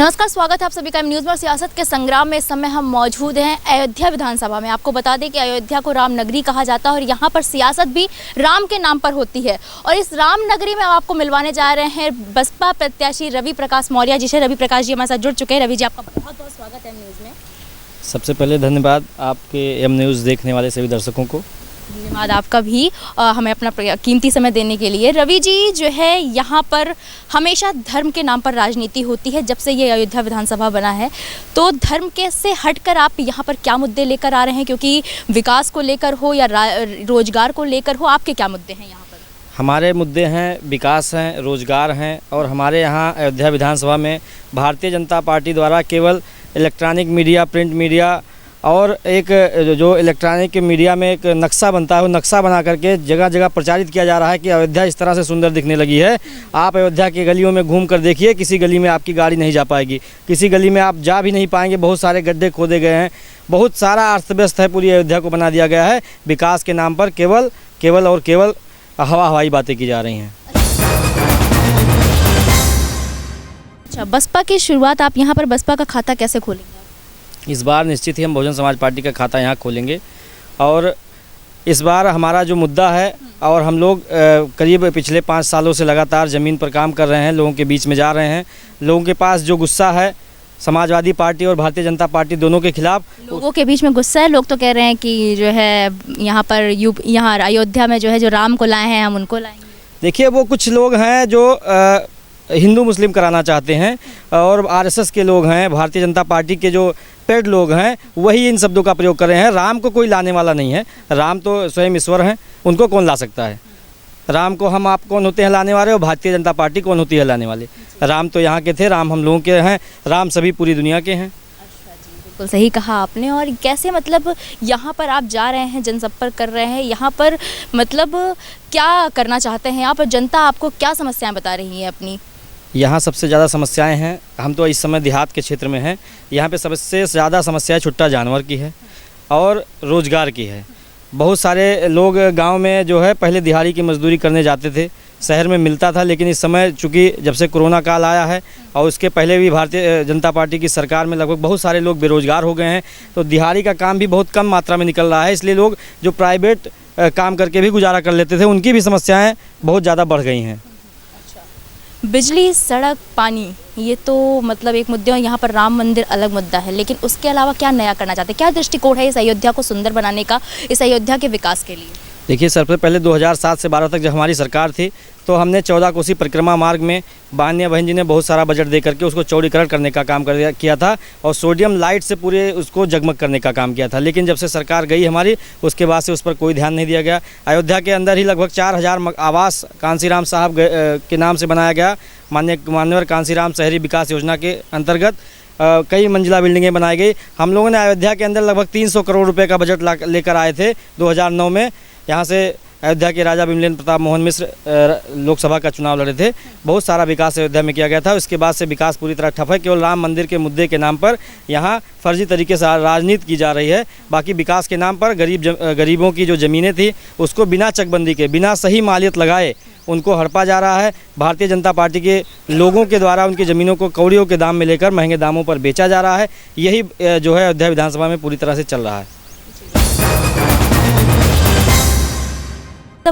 नमस्कार, स्वागत है आप सभी का न्यूज़ में। और सियासत के संग्राम में इस समय हम मौजूद हैं अयोध्या विधानसभा में। आपको बता दें कि अयोध्या को राम नगरी कहा जाता है और यहाँ पर सियासत भी राम के नाम पर होती है। और इस राम नगरी में हम आपको मिलवाने जा रहे हैं बसपा प्रत्याशी रवि प्रकाश मौर्य जी से। रवि प्रकाश जी हमारे साथ जुड़ चुके हैं। रवि जी, आपका बहुत बहुत स्वागत है न्यूज़ में। सबसे पहले धन्यवाद आपके एम न्यूज़ देखने वाले सभी दर्शकों को। धन्यवाद आपका भी हमें अपना कीमती समय देने के लिए। रवि जी, जो है यहाँ पर हमेशा धर्म के नाम पर राजनीति होती है। जब से ये अयोध्या विधानसभा बना है तो धर्म के से हटकर आप यहाँ पर क्या मुद्दे लेकर आ रहे हैं? क्योंकि विकास को लेकर हो या रोजगार को लेकर हो, आपके क्या मुद्दे हैं यहाँ पर? हमारे मुद्दे हैं विकास हैं, रोजगार हैं। और हमारे यहाँ अयोध्या विधानसभा में भारतीय जनता पार्टी द्वारा केवल इलेक्ट्रॉनिक मीडिया, प्रिंट मीडिया और एक जो इलेक्ट्रॉनिक मीडिया में एक नक्शा बनता है, वो नक्शा बना करके जगह जगह प्रचारित किया जा रहा है कि अयोध्या इस तरह से सुंदर दिखने लगी है। आप अयोध्या की गलियों में घूम कर देखिए, किसी गली में आपकी गाड़ी नहीं जा पाएगी, किसी गली में आप जा भी नहीं पाएंगे। बहुत सारे गड्ढे खोदे गए हैं, बहुत सारा अस्त व्यस्त है, पूरी अयोध्या को बना दिया गया है। विकास के नाम पर केवल और केवल हवाई बातें की जा रही हैं। अच्छा, बसपा की शुरुआत, आप यहाँ पर बसपा का खाता कैसे खोलेंगे? इस बार निश्चित ही हम बहुजन समाज पार्टी का खाता यहाँ खोलेंगे। और इस बार हमारा जो मुद्दा है, और हम लोग करीब पिछले 5 सालों से लगातार ज़मीन पर काम कर रहे हैं, लोगों के बीच में जा रहे हैं। लोगों के पास जो गुस्सा है समाजवादी पार्टी और भारतीय जनता पार्टी दोनों के खिलाफ, लोगों के बीच में गुस्सा है। लोग तो कह रहे हैं कि जो है यहाँ पर यहाँ अयोध्या में जो है जो राम को लाए हैं हम उनको लाएंगे। देखिए, वो कुछ लोग हैं जो हिंदू मुस्लिम कराना चाहते हैं, और आरएसएस के लोग हैं, भारतीय जनता पार्टी के जो पेड लोग हैं, वही इन शब्दों का प्रयोग कर रहे हैं। राम को कोई लाने वाला नहीं है। राम तो स्वयं ईश्वर हैं, उनको कौन ला सकता है? राम को हम आप कौन होते हैं लाने वाले, और भारतीय जनता पार्टी कौन होती है लाने वाले? राम तो यहाँ के थे, राम हम लोगों के हैं, राम सभी पूरी दुनिया के हैं। अच्छा जी, बिल्कुल सही कहा आपने। और कैसे, मतलब यहाँ पर आप जा रहे हैं, जनसंपर्क कर रहे हैं, यहाँ पर मतलब क्या करना चाहते हैं? यहाँ पर जनता आपको क्या समस्याएं बता रही है अपनी? यहाँ सबसे ज़्यादा समस्याएं हैं, हम तो इस समय देहात के क्षेत्र में हैं, यहाँ पे सबसे ज़्यादा समस्याएं छुट्टा जानवर की है और रोज़गार की है। बहुत सारे लोग गांव में जो है पहले दिहाड़ी की मजदूरी करने जाते थे, शहर में मिलता था, लेकिन इस समय चूँकि जब से कोरोना काल आया है और उसके पहले भी भारतीय जनता पार्टी की सरकार में लगभग बहुत सारे लोग बेरोज़गार हो गए हैं, तो दिहाड़ी का काम भी बहुत कम मात्रा में निकल रहा है। इसलिए लोग जो प्राइवेट काम करके भी गुजारा कर लेते थे, उनकी भी समस्याएँ बहुत ज़्यादा बढ़ गई हैं। बिजली, सड़क, पानी, ये तो मतलब एक मुद्दे, और यहाँ पर राम मंदिर अलग मुद्दा है। लेकिन उसके अलावा क्या नया करना चाहते हैं? क्या दृष्टिकोण है इस अयोध्या को सुंदर बनाने का, इस अयोध्या के विकास के लिए? देखिए, सबसे पहले 2007 से 12 तक जब हमारी सरकार थी, तो हमने 14 कोसी परिक्रमा मार्ग में माननीय बहन जी ने बहुत सारा बजट दे करके उसको चौड़ीकरण करने का काम किया था, और सोडियम लाइट से पूरे उसको जगमग करने का काम किया था। लेकिन जब से सरकार गई हमारी, उसके बाद से उस पर कोई ध्यान नहीं दिया गया। अयोध्या के अंदर ही लगभग 4000 आवास कांसीराम साहब के नाम से बनाया गया। माननीय कांसीराम शहरी विकास योजना के अंतर्गत कई मंजिला बिल्डिंगें बनाई गई। हम लोगों ने अयोध्या के अंदर लगभग 300 करोड़ रुपए का बजट लेकर आए थे 2009 में। यहाँ से अयोध्या के राजा बिमलेंद्र प्रताप मोहन मिश्र लोकसभा का चुनाव लड़े थे। बहुत सारा विकास अयोध्या में किया गया था। उसके बाद से विकास पूरी तरह ठप है। केवल राम मंदिर के मुद्दे के नाम पर यहाँ फर्जी तरीके से राजनीति की जा रही है। बाकी विकास के नाम पर गरीबों की जो ज़मीनें थी उसको बिना चकबंदी के, बिना सही मालियत लगाए उनको हड़पा जा रहा है। भारतीय जनता पार्टी के लोगों के द्वारा उनकी ज़मीनों को कौड़ियों के दाम में लेकर महंगे दामों पर बेचा जा रहा है। यही जो है अयोध्या विधानसभा में पूरी तरह से चल रहा है।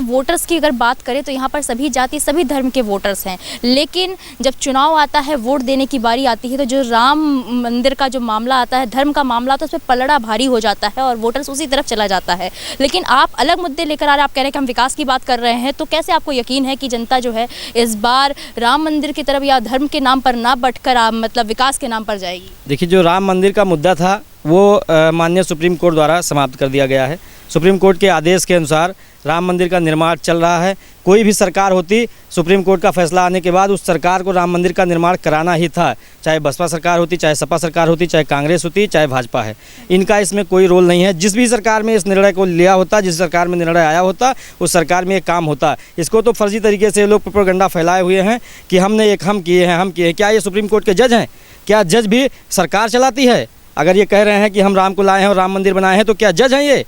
वोटर्स की अगर बात करें तो यहाँ पर सभी जाति, सभी धर्म के वोटर्स हैं। लेकिन जब चुनाव आता है, वोट देने की बारी आती है, तो जो राम मंदिर का जो मामला आता है, धर्म का मामला, तो उस पर पलड़ा भारी हो जाता है और वोटर्स उसी तरफ चला जाता है। लेकिन आप अलग मुद्दे लेकर आ रहे हैं। आप कह रहे हैं कि हम विकास की बात कर रहे हैं, तो कैसे आपको यकीन है कि जनता जो है इस बार राम मंदिर की तरफ या धर्म के नाम पर ना बटकर मतलब विकास के नाम पर जाएगी? देखिए, जो राम मंदिर का मुद्दा था वो माननीय सुप्रीम कोर्ट द्वारा समाप्त कर दिया गया है। सुप्रीम कोर्ट के आदेश के अनुसार राम मंदिर का निर्माण चल रहा है। कोई भी सरकार होती, सुप्रीम कोर्ट का फैसला आने के बाद उस सरकार को राम मंदिर का निर्माण कराना ही था। चाहे बसपा सरकार होती, चाहे सपा सरकार होती, चाहे कांग्रेस होती, चाहे भाजपा है, इनका इसमें कोई रोल नहीं है। जिस भी सरकार में इस निर्णय को लिया होता, जिस सरकार में निर्णय आया होता, उस सरकार में एक काम होता। इसको तो फर्जी तरीके से लोग प्रोपेगेंडा फैलाए हुए हैं कि हमने एक हम किए हैं। क्या ये सुप्रीम कोर्ट के जज हैं? क्या जज भी सरकार चलाती है? अगर ये कह रहे हैं कि हम राम को लाए हैं और राम मंदिर बनाए हैं, तो क्या जज हैं? ये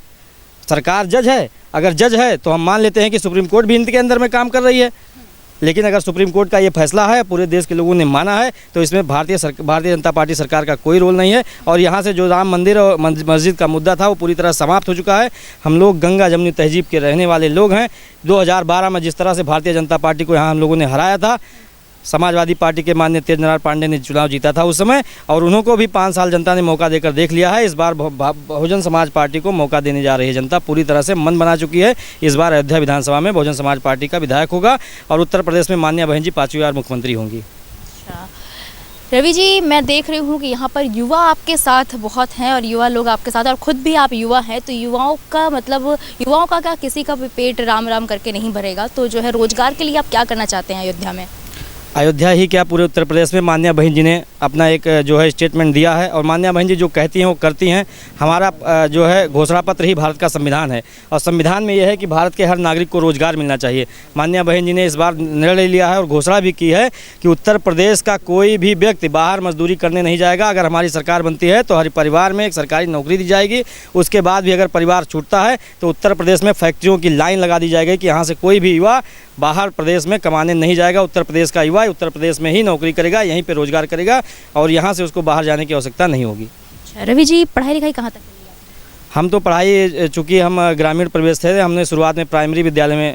सरकार जज है? अगर जज है तो हम मान लेते हैं कि सुप्रीम कोर्ट भी इनके अंदर में काम कर रही है। लेकिन अगर सुप्रीम कोर्ट का ये फैसला है, पूरे देश के लोगों ने माना है, तो इसमें भारतीय जनता पार्टी सरकार का कोई रोल नहीं है। और यहाँ से जो राम मंदिर और मस्जिद का मुद्दा था वो पूरी तरह समाप्त हो चुका है। हम लोग गंगा जमुनी तहजीब के रहने वाले लोग हैं। 2012 में जिस तरह से भारतीय जनता पार्टी को यहाँ हम लोगों ने हराया था, समाजवादी पार्टी के माननीय तेज नारायण पांडे ने चुनाव जीता था उस समय, और उन्हों को भी 5 साल जनता ने मौका देकर देख लिया है। इस बार बहुजन समाज पार्टी को मौका देने जा रही है जनता, पूरी तरह से मन बना चुकी है। इस बार अयोध्या विधानसभा में बहुजन समाज पार्टी का विधायक होगा और उत्तर प्रदेश में माननीय बहन जी 5वीं बार मुख्यमंत्री होंगी। अच्छा रवि जी, मैं देख रही हूँ कि यहाँ पर युवा आपके साथ बहुत हैं और युवा लोग आपके साथ, और ख़ुद भी आप युवा हैं, तो युवाओं का क्या किसी का भी पेट राम राम करके नहीं भरेगा, तो जो है रोजगार के लिए आप क्या करना चाहते हैं अयोध्या में? अयोध्या ही क्या, पूरे उत्तर प्रदेश में माननीय बहन जी ने अपना एक जो है स्टेटमेंट दिया है, और माननीय बहन जी जो कहती हैं वो करती हैं। हमारा जो है घोषणा पत्र ही भारत का संविधान है, और संविधान में यह है कि भारत के हर नागरिक को रोजगार मिलना चाहिए। माननीय बहन जी ने इस बार निर्णय लिया है और घोषणा भी की है कि उत्तर प्रदेश का कोई भी व्यक्ति बाहर मजदूरी करने नहीं जाएगा। अगर हमारी सरकार बनती है तो हर परिवार में एक सरकारी नौकरी दी जाएगी। उसके बाद भी अगर परिवार छूटता है तो उत्तर प्रदेश में फैक्ट्रियों की लाइन लगा दी जाएगी कि यहाँ से कोई भी युवा बाहर प्रदेश में कमाने नहीं जाएगा। उत्तर प्रदेश का युवा उत्तर प्रदेश में ही नौकरी करेगा, यहीं पे रोजगार करेगा, और यहाँ से उसको बाहर जाने की आवश्यकता नहीं होगी। अच्छा रवि जी, पढ़ाई लिखाई कहाँ तक की है? हम तो पढ़ाई, चूँकि हम ग्रामीण प्रदेश थे, हमने शुरुआत में प्राइमरी विद्यालय में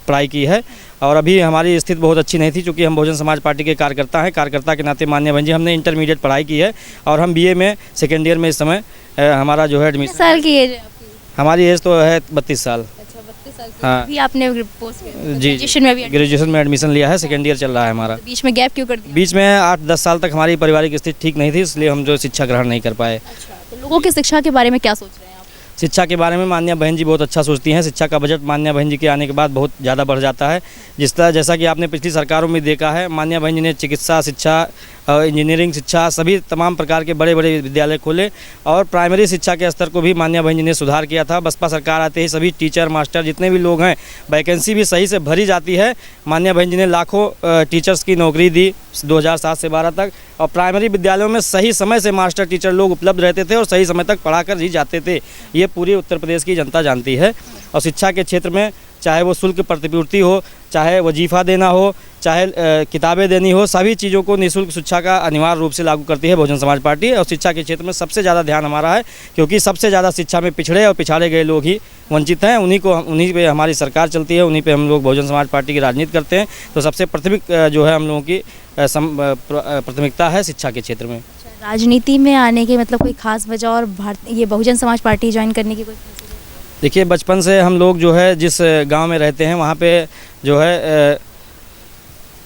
पढ़ाई की है, और अभी हमारी स्थिति बहुत अच्छी नहीं थी चूँकि हम बहुजन समाज पार्टी के कार्यकर्ता हैं। कार्यकर्ता के नाते माननीय बहन जी हमने इंटरमीडिएट पढ़ाई की है, और हम BA में सेकेंड ईयर में इस समय हमारा जो है एडमिशन। साल की एज? हमारी एज तो है 32 साल। हाँ, भी आपने ग्रेजुएशन में एडमिशन लिया है, सेकेंड ईयर चल रहा है हमारा। तो बीच में गैप क्यों कर दिया? बीच में 8-10 साल तक हमारी पारिवारिक स्थिति ठीक नहीं थी, इसलिए हम जो शिक्षा ग्रहण नहीं कर पाए। अच्छा, तो लोगों की शिक्षा के बारे में क्या सोच रहे हैं आप? शिक्षा के बारे में माननीय बहन जी बहुत अच्छा सोचती हैं। शिक्षा का बजट माननीय बहन जी के आने के बाद बहुत ज़्यादा बढ़ जाता है। जैसा कि आपने पिछली सरकारों में देखा है, माननीय बहन जी ने चिकित्सा शिक्षा, इंजीनियरिंग शिक्षा, सभी तमाम प्रकार के बड़े बड़े विद्यालय खोले, और प्राइमरी शिक्षा के स्तर को भी माननीय बहन जी ने सुधार किया था। बसपा सरकार आते ही सभी टीचर मास्टर जितने भी लोग हैं, वैकेंसी भी सही से भरी जाती है। माननीय बहन जी ने लाखों टीचर्स की नौकरी दी 2007 से 12 तक, और प्राइमरी विद्यालयों में सही समय से मास्टर टीचर लोग उपलब्ध रहते थे और सही समय तक पढ़ा कर ही जाते थे। ये पूरी उत्तर प्रदेश की जनता जानती है। और शिक्षा के क्षेत्र में चाहे वो शुल्क प्रतिपूर्ति हो, चाहे वजीफ़ा देना हो, चाहे किताबें देनी हो, सभी चीज़ों को निःशुल्क शिक्षा का अनिवार्य रूप से लागू करती है बहुजन समाज पार्टी। और शिक्षा के क्षेत्र में सबसे ज़्यादा ध्यान हमारा है, क्योंकि सबसे ज़्यादा शिक्षा में पिछड़े और पिछाड़े गए लोग ही वंचित हैं। उन्हीं पे हमारी सरकार चलती है, उन्हीं पे हम लोग बहुजन समाज पार्टी की राजनीति करते हैं। तो सबसे प्राथमिक जो है हम लोगों की प्राथमिकता है शिक्षा के क्षेत्र में। राजनीति में आने की मतलब कोई खास वजह, और ये बहुजन समाज पार्टी ज्वाइन करने की कोई? देखिए, बचपन से हम लोग जो है जिस गांव में रहते हैं वहाँ पे जो है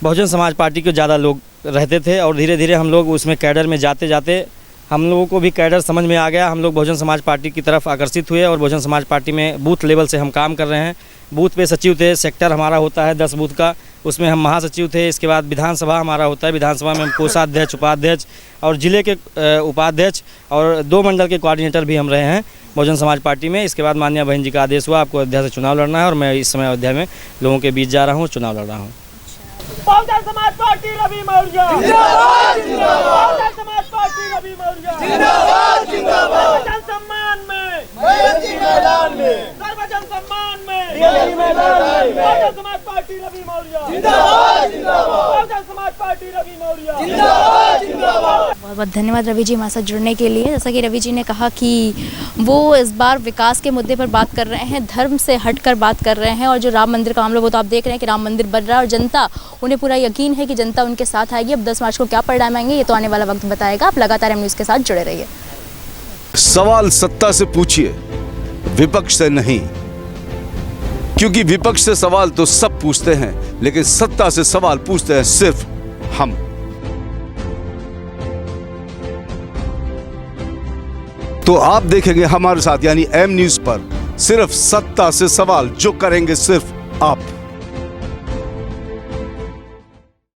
बहुजन समाज पार्टी के ज़्यादा लोग रहते थे, और धीरे धीरे हम लोग उसमें कैडर में जाते जाते हम लोगों को भी कैडर समझ में आ गया। हम लोग बहुजन समाज पार्टी की तरफ आकर्षित हुए, और बहुजन समाज पार्टी में बूथ लेवल से हम काम कर रहे हैं। बूथ पे सचिव थे, सेक्टर हमारा होता है 10 बूथ का, उसमें हम महासचिव थे। इसके बाद विधानसभा हमारा होता है, विधानसभा में हम कोषाध्यक्ष, उपाध्यक्ष और जिले के उपाध्यक्ष और 2 मंडल के कोऑर्डिनेटर भी हम रहे हैं बहुजन समाज पार्टी में। इसके बाद माननीय बहन जी का आदेश हुआ आपको अयोध्या से चुनाव लड़ना है, और मैं इस समय अयोध्या में लोगों के बीच जा रहा हूँ, चुनाव लड़ रहा हूँ। बहुजन समाज पार्टी रवि मौर्य जिंदाबाद, जिंदाबाद। बहुजन समाज पार्टी रवि मौर्य जिंदाबाद, जिंदाबाद। सर्वजन सम्मान में, मैदान में, सर्वजन सम्मान में, मैदान में। बहुजन समाज पार्टी रवि मौर्य जिंदाबाद, जिंदाबाद। बहुजन समाज पार्टी रवि मौर्य जिंदाबाद, जिंदाबाद। बहुत बहुत धन्यवाद रवि जी हमारे साथ जुड़ने के लिए। जैसा कि रवि जी ने कहा कि वो इस बार विकास के मुद्दे पर बात कर रहे हैं, धर्म से हटकर बात कर रहे हैं, और जो राम मंदिर का मामला वो तो आप देख रहे हैं कि राम मंदिर बन रहा है, और जनता, उन्हें पूरा यकीन है कि जनता उनके साथ आएगी। अब 10 मार्च को क्या परिणाम आएंगे ये तो आने वाला वक्त बताएगा। आप लगातार हम न्यूज़ के साथ जुड़े रहिए। सवाल सत्ता से पूछिए, विपक्ष से नहीं, क्योंकि विपक्ष से सवाल तो सब पूछते हैं, लेकिन सत्ता से सवाल पूछते हैं सिर्फ हम। तो आप देखेंगे हमारे साथ यानी एम न्यूज़ पर सिर्फ सत्ता से सवाल, जो करेंगे सिर्फ आप।